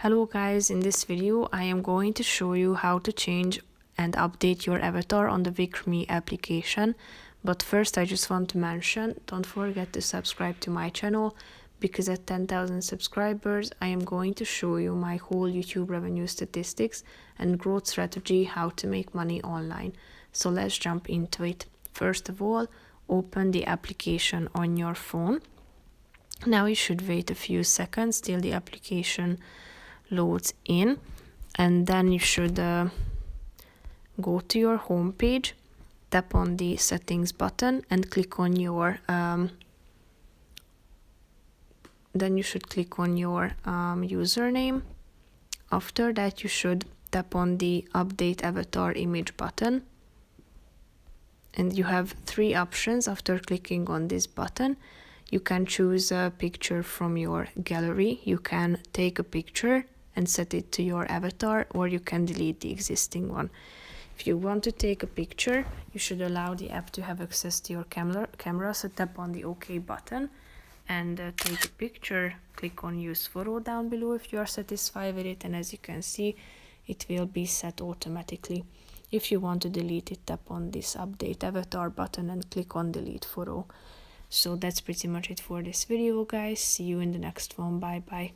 Hello guys, in this video I am going to show you how to change and update your avatar on the Wickr Me application. But first I just want to mention, don't forget to subscribe to my channel, because at 10,000 subscribers I am going to show you my whole YouTube revenue statistics and growth strategy, how to make money online. So let's jump into it. First of all, open the application on your phone. Now you should wait a few seconds till the application loads in, and then you should go to your home page, tap on the settings button and click on your then you should click on your username. After that you should tap on the update avatar image button, and you have three options. After clicking on this button, you can choose a picture from your gallery. You can take a picture and set it to your avatar, or you can delete the existing one. If you want to take a picture, you should allow the app to have access to your camera, so tap on the OK button and take a picture. Click on use photo down below if you are satisfied with it, and as you can see, it will be set automatically. If you want to delete it, tap on this update avatar button and click on delete photo. So that's pretty much it for this video, guys. See you in the next one. Bye bye.